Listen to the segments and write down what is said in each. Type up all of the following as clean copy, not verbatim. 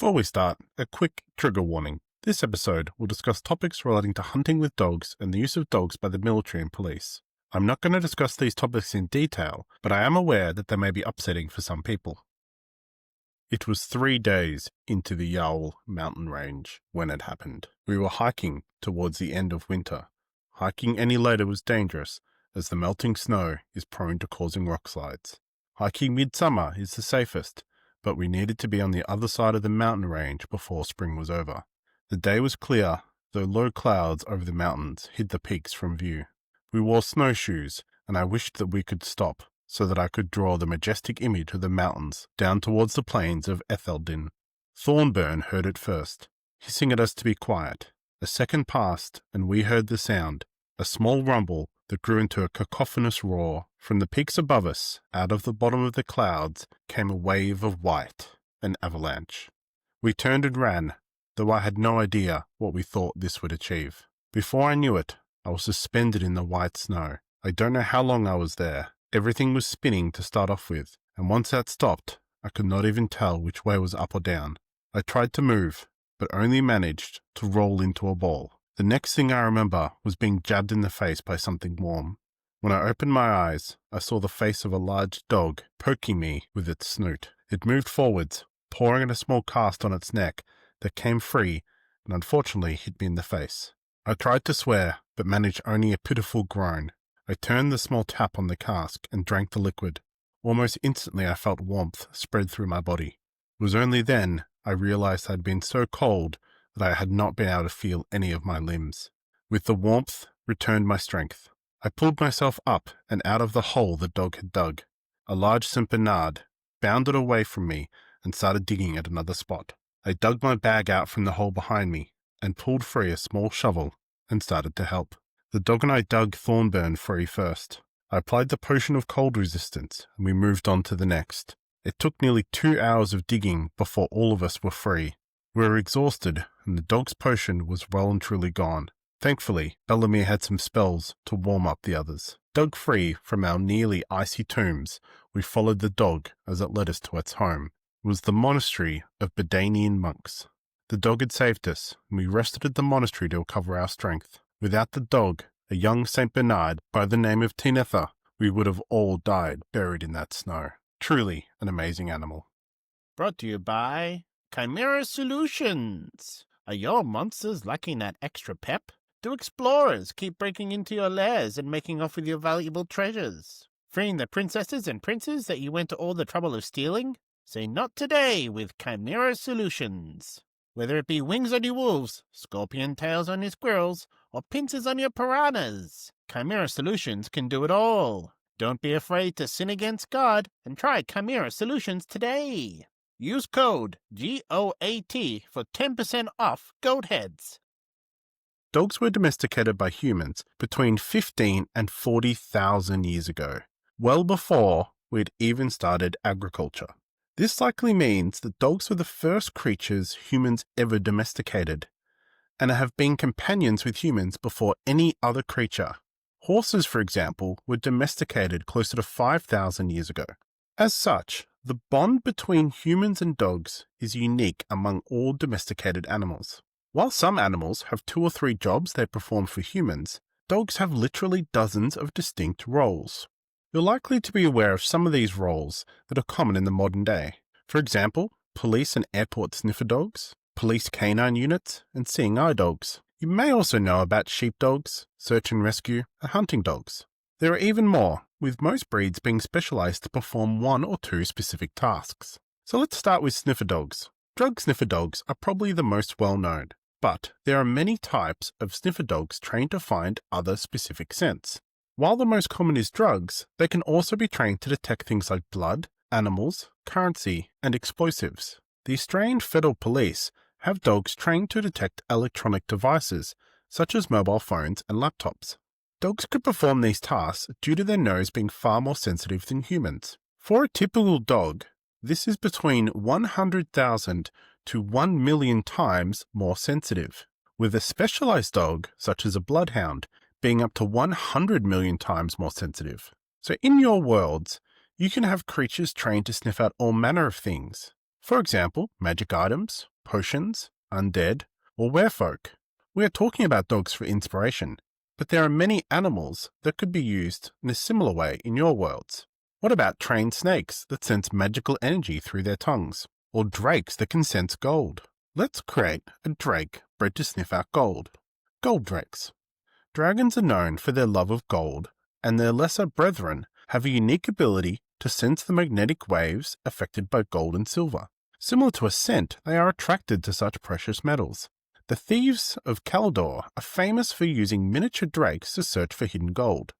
Before we start, a quick trigger warning. This episode will discuss topics relating to hunting with dogs and the use of dogs by the military and police. I'm not going to discuss these topics in detail, but I am aware that they may be upsetting for some people. It was 3 days into the Howls mountain range when it happened. We were hiking towards the end of winter. Hiking any later was dangerous, as the melting snow is prone to causing rock slides. Hiking midsummer is the safest, but we needed to be on the other side of the mountain range before spring was over. The day was clear, though low clouds over the mountains hid the peaks from view. We wore snowshoes, and I wished that we could stop, so that I could draw the majestic image of the mountains down towards the plains of Etheldin. Thornburn heard it first, hissing at us to be quiet. A second passed, and we heard the sound, a small rumble that grew into a cacophonous roar. From the peaks above us, out of the bottom of the clouds, came a wave of white, an avalanche. We turned and ran, though I had no idea what we thought this would achieve. Before I knew it, I was suspended in the white snow. I don't know how long I was there. Everything was spinning to start off with, and once that stopped, I could not even tell which way was up or down. I tried to move, but only managed to roll into a ball. The next thing I remember was being jabbed in the face by something warm. When I opened my eyes, I saw the face of a large dog poking me with its snoot. It moved forwards, pouring a small cast on its neck that came free and unfortunately hit me in the face. I tried to swear, but managed only a pitiful groan. I turned the small tap on the cask and drank the liquid. Almost instantly I felt warmth spread through my body. It was only then I realized I had been so cold that I had not been able to feel any of my limbs. With the warmth returned my strength. I pulled myself up and out of the hole the dog had dug. A large St. Bernard bounded away from me and started digging at another spot. I dug my bag out from the hole behind me and pulled free a small shovel and started to help. The dog and I dug Thornburn free first. I applied the potion of cold resistance and we moved on to the next. It took nearly 2 hours of digging before all of us were free. We were exhausted and the dog's potion was well and truly gone. Thankfully, Bellamy had some spells to warm up the others. Dug free from our nearly icy tombs, we followed the dog as it led us to its home. It was the monastery of Bedanian monks. The dog had saved us, and we rested at the monastery to recover our strength. Without the dog, a young St. Bernard by the name of Tinetha, we would have all died buried in that snow. Truly an amazing animal. Brought to you by Chimera Solutions. Are your monsters lacking that extra pep? Do explorers keep breaking into your lairs and making off with your valuable treasures? Freeing the princesses and princes that you went to all the trouble of stealing? Say not today with Chimera Solutions. Whether it be wings on your wolves, scorpion tails on your squirrels, or pincers on your piranhas, Chimera Solutions can do it all. Don't be afraid to sin against God and try Chimera Solutions today. Use code GOAT for 10% off goat heads. Dogs were domesticated by humans between 15 and 40,000 years ago, well before we'd even started agriculture. This likely means that dogs were the first creatures humans ever domesticated, and have been companions with humans before any other creature. Horses, for example, were domesticated closer to 5,000 years ago. As such, the bond between humans and dogs is unique among all domesticated animals. While some animals have 2 or 3 jobs they perform for humans, dogs have literally dozens of distinct roles. You're likely to be aware of some of these roles that are common in the modern day. For example, police and airport sniffer dogs, police canine units, and seeing eye dogs. You may also know about sheepdogs, search and rescue, and hunting dogs. There are even more, with most breeds being specialized to perform 1 or 2 specific tasks. So let's start with sniffer dogs. Drug sniffer dogs are probably the most well known. But there are many types of sniffer dogs trained to find other specific scents. While the most common is drugs, they can also be trained to detect things like blood, animals, currency, and explosives. The Australian Federal Police have dogs trained to detect electronic devices, such as mobile phones and laptops. Dogs could perform these tasks due to their nose being far more sensitive than humans. For a typical dog, this is between 100,000 to 1 million times more sensitive, with a specialized dog, such as a bloodhound, being up to 100 million times more sensitive. So in your worlds, you can have creatures trained to sniff out all manner of things. For example, magic items, potions, undead, or werefolk. We are talking about dogs for inspiration, but there are many animals that could be used in a similar way in your worlds. What about trained snakes that sense magical energy through their tongues? Or drakes that can sense gold? Let's create a drake bred to sniff out gold. Gold drakes. Dragons are known for their love of gold, and their lesser brethren have a unique ability to sense the magnetic waves affected by gold and silver. Similar to a scent, they are attracted to such precious metals. The thieves of Caldor are famous for using miniature drakes to search for hidden gold.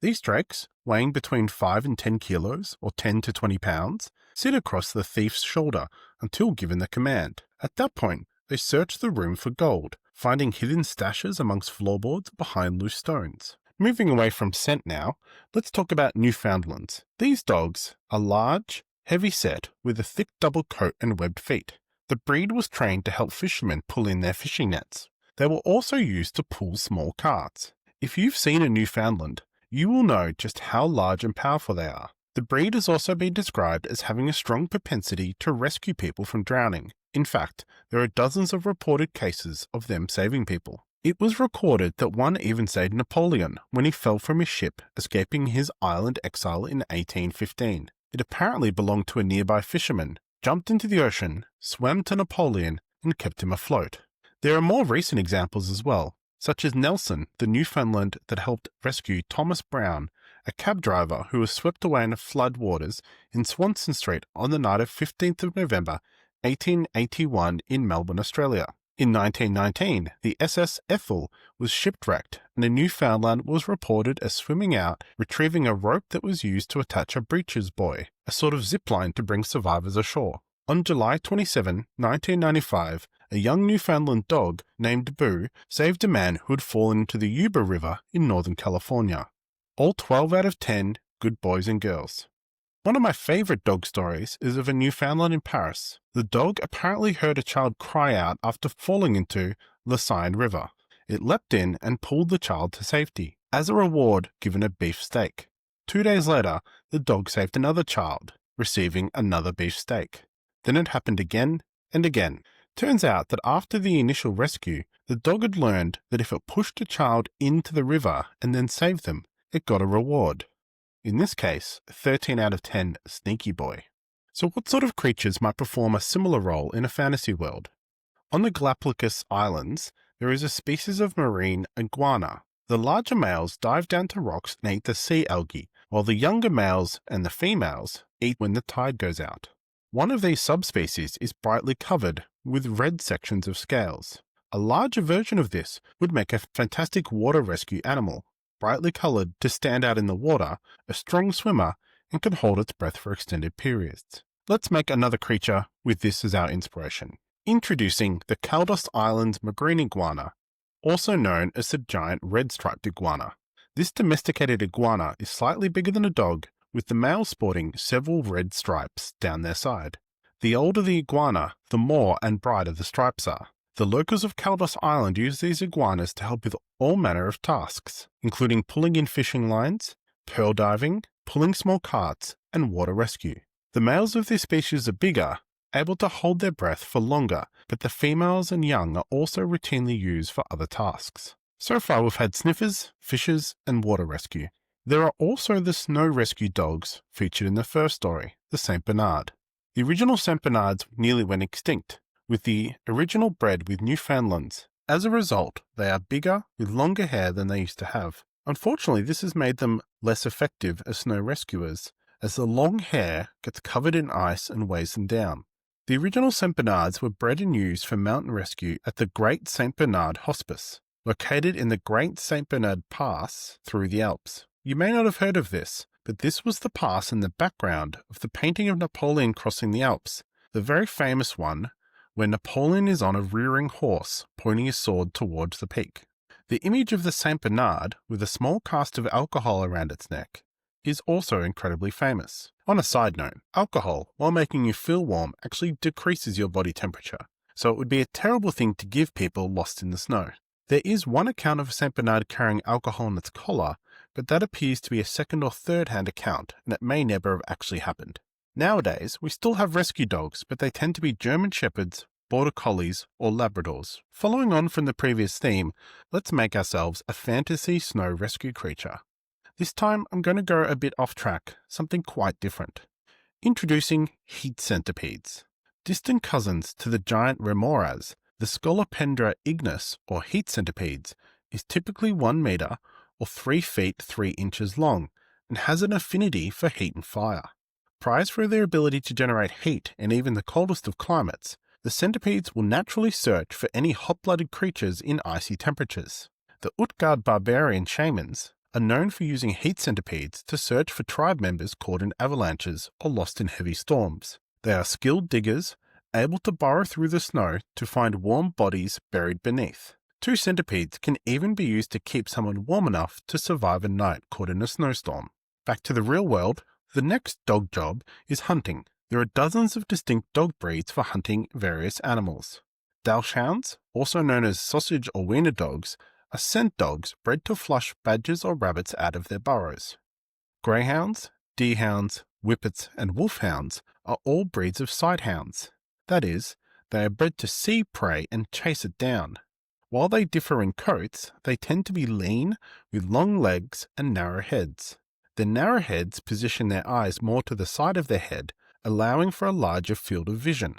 These drakes, weighing between 5 and 10 kilos, or 10 to 20 pounds, sit across the thief's shoulder until given the command. At that point, they search the room for gold, finding hidden stashes amongst floorboards behind loose stones. Moving away from scent now, let's talk about Newfoundlands. These dogs are large, heavy set, with a thick double coat and webbed feet. The breed was trained to help fishermen pull in their fishing nets. They were also used to pull small carts. If you've seen a Newfoundland, you will know just how large and powerful they are. The breed has also been described as having a strong propensity to rescue people from drowning. In fact, there are dozens of reported cases of them saving people. It was recorded that one even saved Napoleon when he fell from his ship escaping his island exile in 1815. It apparently belonged to a nearby fisherman, jumped into the ocean, swam to Napoleon, and kept him afloat. There are more recent examples as well, such as Nelson, the Newfoundland that helped rescue Thomas Brown, a cab driver who was swept away in flood waters in Swanston Street on the night of 15th of November, 1881 in Melbourne, Australia. In 1919, the SS Ethel was shipwrecked, and a Newfoundland was reported as swimming out, retrieving a rope that was used to attach a breeches buoy, a sort of zip line to bring survivors ashore. On July 27, 1995, a young Newfoundland dog named Boo saved a man who had fallen into the Yuba River in Northern California. All 12 out of 10 good boys and girls. One of my favorite dog stories is of a Newfoundland in Paris. The dog apparently heard a child cry out after falling into the Seine River. It leapt in and pulled the child to safety. As a reward, given a beef steak. 2 days later, the dog saved another child, receiving another beef steak. Then it happened again and again. Turns out that after the initial rescue, the dog had learned that if it pushed a child into the river and then saved them, it got a reward. In this case, 13 out of 10 sneaky boy. So what sort of creatures might perform a similar role in a fantasy world? On the Galapagos Islands, there is a species of marine iguana. The larger males dive down to rocks and eat the sea algae, while the younger males and the females eat when the tide goes out. One of these subspecies is brightly covered with red sections of scales. A larger version of this would make a fantastic water rescue animal, brightly coloured to stand out in the water, a strong swimmer, and can hold its breath for extended periods. Let's make another creature with this as our inspiration. Introducing the Caldos Islands marine iguana, also known as the giant red-striped iguana. This domesticated iguana is slightly bigger than a dog, with the male sporting several red stripes down their side. The older the iguana, the more and brighter the stripes are. The locals of Caldos Island use these iguanas to help with all manner of tasks, including pulling in fishing lines, pearl diving, pulling small carts, and water rescue. The males of this species are bigger, able to hold their breath for longer, but the females and young are also routinely used for other tasks. So far we've had sniffers, fishers, and water rescue. There are also the snow rescue dogs featured in the first story, the Saint Bernard. The original Saint Bernards nearly went extinct, with the original bred with Newfoundlands. As a result, they are bigger with longer hair than they used to have. Unfortunately, this has made them less effective as snow rescuers, as the long hair gets covered in ice and weighs them down. The original St. Bernards were bred and used for mountain rescue at the Great St. Bernard Hospice, located in the Great St. Bernard Pass through the Alps. You may not have heard of this, but this was the pass in the background of the painting of Napoleon crossing the Alps, the very famous one where Napoleon is on a rearing horse, pointing his sword towards the peak. The image of the St. Bernard, with a small cast of alcohol around its neck, is also incredibly famous. On a side note, alcohol, while making you feel warm, actually decreases your body temperature, so it would be a terrible thing to give people lost in the snow. There is one account of a St. Bernard carrying alcohol in its collar, but that appears to be a second or third hand account, and it may never have actually happened. Nowadays, we still have rescue dogs, but they tend to be German Shepherds, Border Collies, or Labradors. Following on from the previous theme, let's make ourselves a fantasy snow rescue creature. This time, I'm going to go a bit off track, something quite different. Introducing heat centipedes. Distant cousins to the giant remoras, the Scolopendra ignis, or heat centipedes, is typically 1 meter or 3 feet 3 inches long and has an affinity for heat and fire. Prized for their ability to generate heat in even the coldest of climates, the centipedes will naturally search for any hot-blooded creatures in icy temperatures. The Utgard barbarian shamans are known for using heat centipedes to search for tribe members caught in avalanches or lost in heavy storms. They are skilled diggers, able to burrow through the snow to find warm bodies buried beneath. 2 centipedes can even be used to keep someone warm enough to survive a night caught in a snowstorm. Back to the real world, the next dog job is hunting. There are dozens of distinct dog breeds for hunting various animals. Dachshunds, also known as sausage or wiener dogs, are scent dogs bred to flush badgers or rabbits out of their burrows. Greyhounds, deerhounds, whippets, and wolfhounds are all breeds of sighthounds. That is, they are bred to see prey and chase it down. While they differ in coats, they tend to be lean, with long legs and narrow heads. The narrow heads position their eyes more to the side of their head, allowing for a larger field of vision.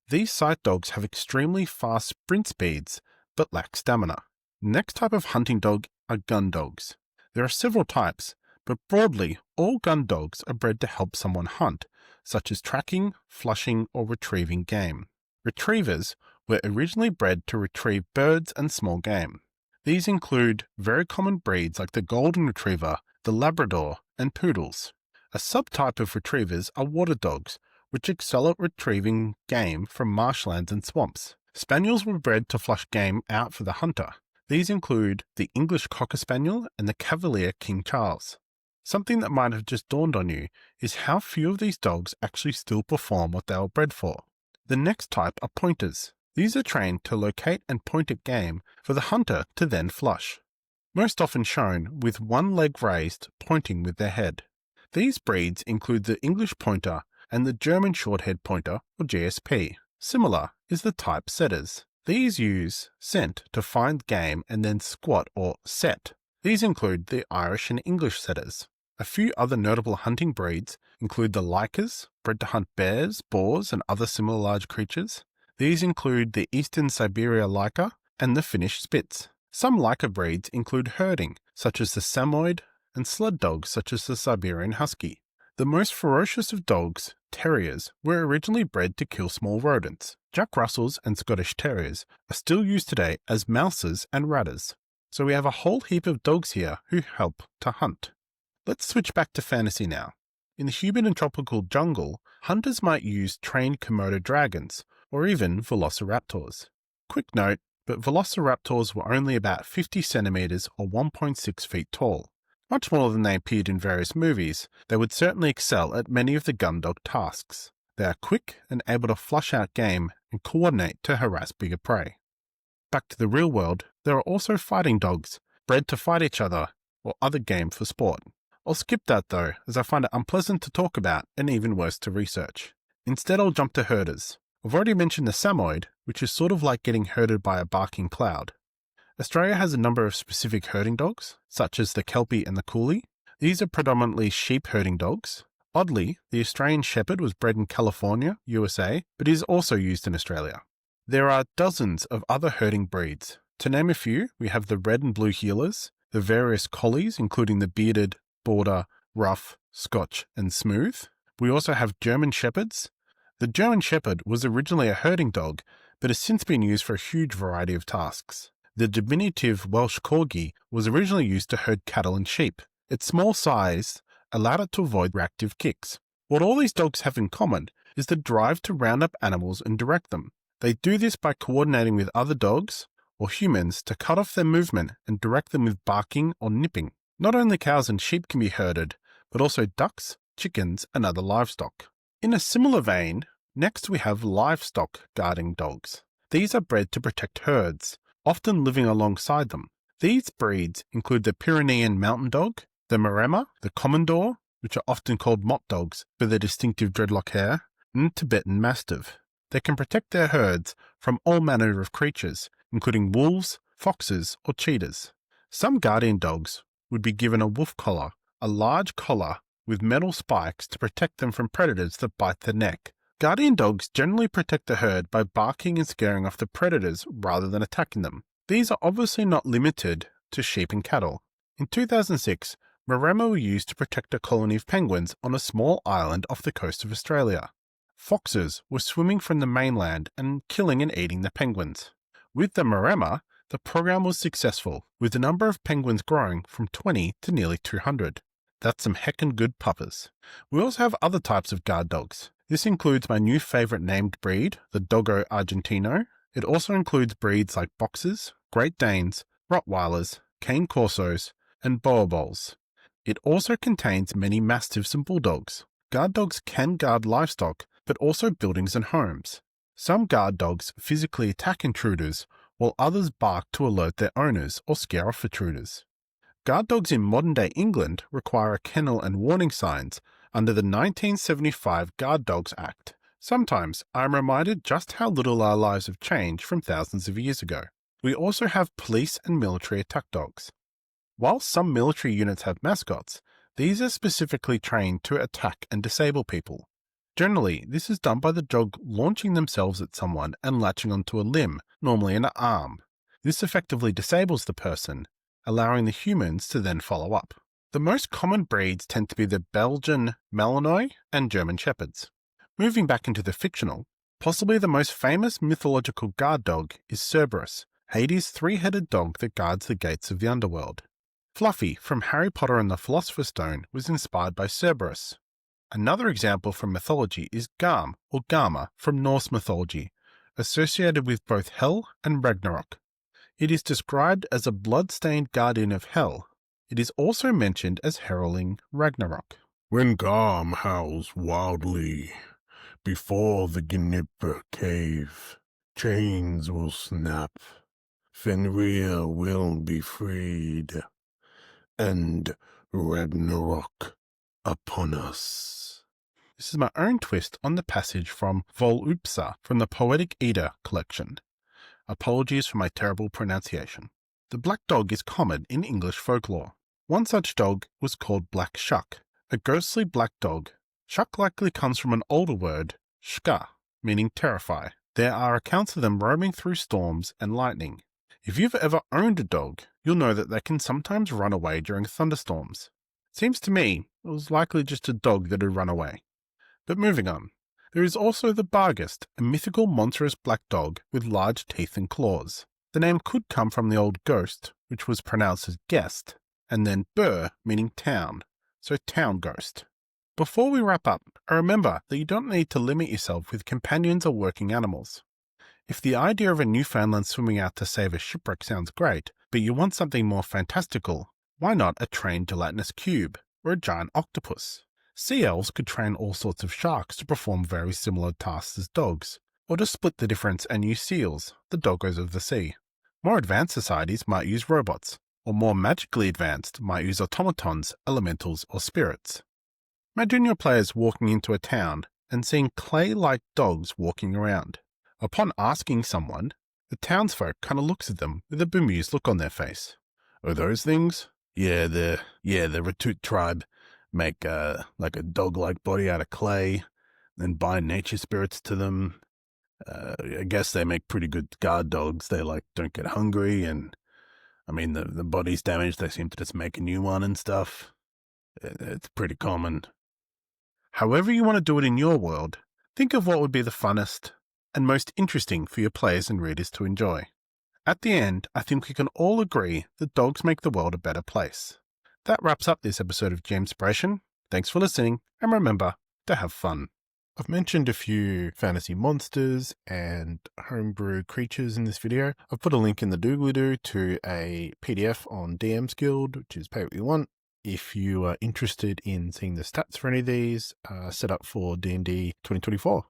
These sight dogs have extremely fast sprint speeds, but lack stamina. The next type of hunting dog are gun dogs. There are several types, but broadly, all gun dogs are bred to help someone hunt, such as tracking, flushing, or retrieving game. Retrievers were originally bred to retrieve birds and small game. These include very common breeds like the Golden Retriever, the Labrador, and Poodles. A subtype of retrievers are water dogs, which excel at retrieving game from marshlands and swamps. Spaniels were bred to flush game out for the hunter. These include the English Cocker Spaniel and the Cavalier King Charles. Something that might have just dawned on you is how few of these dogs actually still perform what they were bred for. The next type are pointers. These are trained to locate and point at game for the hunter to then flush. Most often shown with one leg raised, pointing with their head. These breeds include the English Pointer and the German Shorthaired Pointer, or GSP. Similar is the type setters. These use scent to find game and then squat or set. These include the Irish and English setters. A few other notable hunting breeds include the Lycas, bred to hunt bears, boars, and other similar large creatures. These include the Eastern Siberia Lyca and the Finnish Spitz. Some Lyca breeds include herding, such as the Samoyed, and sled dogs, such as the Siberian Husky. The most ferocious of dogs, terriers, were originally bred to kill small rodents. Jack Russells and Scottish Terriers are still used today as mousers and ratters. So we have a whole heap of dogs here who help to hunt. Let's switch back to fantasy now. In the humid and tropical jungle, hunters might use trained Komodo dragons, or even Velociraptors. Quick note, but Velociraptors were only about 50 centimeters or 1.6 feet tall. Much more than they appeared in various movies, they would certainly excel at many of the gun dog tasks. They are quick and able to flush out game and coordinate to harass bigger prey. Back to the real world, there are also fighting dogs, bred to fight each other or other game for sport. I'll skip that though, as I find it unpleasant to talk about and even worse to research. Instead, I'll jump to herders. I've already mentioned the Samoyed, which is sort of like getting herded by a barking cloud. Australia has a number of specific herding dogs, such as the Kelpie and the Coolie. These are predominantly sheep herding dogs. Oddly, the Australian Shepherd was bred in California, USA, but is also used in Australia. There are dozens of other herding breeds. To name a few, we have the red and blue heelers, the various collies, including the bearded, border, rough, Scotch, and smooth. We also have German Shepherds. The German Shepherd was originally a herding dog, but has since been used for a huge variety of tasks. The diminutive Welsh Corgi was originally used to herd cattle and sheep. Its small size allowed it to avoid reactive kicks. What all these dogs have in common is the drive to round up animals and direct them. They do this by coordinating with other dogs or humans to cut off their movement and direct them with barking or nipping. Not only cows and sheep can be herded, but also ducks, chickens, and other livestock. In a similar vein, next we have livestock guarding dogs. These are bred to protect herds, often living alongside them. These breeds include the Pyrenean mountain dog, the Maremma, the Commandor, which are often called mott dogs for their distinctive dreadlock hair, and Tibetan Mastiff. They can protect their herds from all manner of creatures, including wolves, foxes, or cheetahs. Some guardian dogs would be given a wolf collar, a large collar with metal spikes to protect them from predators that bite the neck. Guardian dogs generally protect the herd by barking and scaring off the predators rather than attacking them. These are obviously not limited to sheep and cattle. In 2006, Maremma were used to protect a colony of penguins on a small island off the coast of Australia. Foxes were swimming from the mainland and killing and eating the penguins. With the Maremma, the program was successful, with the number of penguins growing from 20 to nearly 200. That's some heckin' good puppers. We also have other types of guard dogs. This includes my new favourite named breed, the Doggo Argentino. It also includes breeds like Boxers, Great Danes, Rottweilers, Cane Corsos, and Boerboels. It also contains many Mastiffs and Bulldogs. Guard dogs can guard livestock, but also buildings and homes. Some guard dogs physically attack intruders, while others bark to alert their owners or scare off intruders. Guard dogs in modern-day England require a kennel and warning signs under the 1975 Guard Dogs Act. Sometimes I am reminded just how little our lives have changed from thousands of years ago. We also have police and military attack dogs. While some military units have mascots, these are specifically trained to attack and disable people. Generally, this is done by the dog launching themselves at someone and latching onto a limb, normally an arm. This effectively disables the person, allowing the humans to then follow up. The most common breeds tend to be the Belgian Malinois and German Shepherds. Moving back into the fictional, possibly the most famous mythological guard dog is Cerberus, Hades' three-headed dog that guards the gates of the underworld. Fluffy from Harry Potter and the Philosopher's Stone was inspired by Cerberus. Another example from mythology is Garm, or Garma, from Norse mythology, associated with both Hell and Ragnarok. It is described as a blood-stained guardian of Hell. It is also mentioned as heralding Ragnarok. When Garm howls wildly before the Gnipper cave, chains will snap, Fenrir will be freed, and Ragnarok upon us. This is my own twist on the passage from Volupsa from the Poetic Edda collection. Apologies for my terrible pronunciation. The black dog is common in English folklore. One such dog was called Black Shuck, a ghostly black dog. Shuck likely comes from an older word, shka, meaning terrify. There are accounts of them roaming through storms and lightning. If you've ever owned a dog, you'll know that they can sometimes run away during thunderstorms. Seems to me it was likely just a dog that had run away. But moving on, there is also the Barghest, a mythical monstrous black dog with large teeth and claws. The name could come from the old ghost, which was pronounced as guest, and then bur, meaning town, so town ghost. Before we wrap up, remember that you don't need to limit yourself with companions or working animals. If the idea of a Newfoundland swimming out to save a shipwreck sounds great, but you want something more fantastical, why not a trained gelatinous cube, or a giant octopus? Sea elves could train all sorts of sharks to perform very similar tasks as dogs, or to split the difference and use seals, the doggos of the sea. More advanced societies might use robots, or more magically advanced might use automatons, elementals, or spirits. Imagine your players walking into a town and seeing clay-like dogs walking around. Upon asking someone, the townsfolk kind of looks at them with a bemused look on their face. Are those things? Yeah, the Ratut tribe make like a dog-like body out of clay, then bind nature spirits to them. I guess they make pretty good guard dogs. They don't get hungry, and I mean the body's damaged. They seem to just make a new one and stuff. It's pretty common. However you want to do it in your world, think of what would be the funnest and most interesting for your players and readers to enjoy. At the end, I think we can all agree that dogs make the world a better place. That wraps up this episode of GMspiration. Thanks for listening, and remember to have fun. I've mentioned a few fantasy monsters and homebrew creatures in this video. I've put a link in the doobly-doo to a PDF on DM's Guild, which is pay what you want. If you are interested in seeing the stats for any of these, set up for D&D 2024.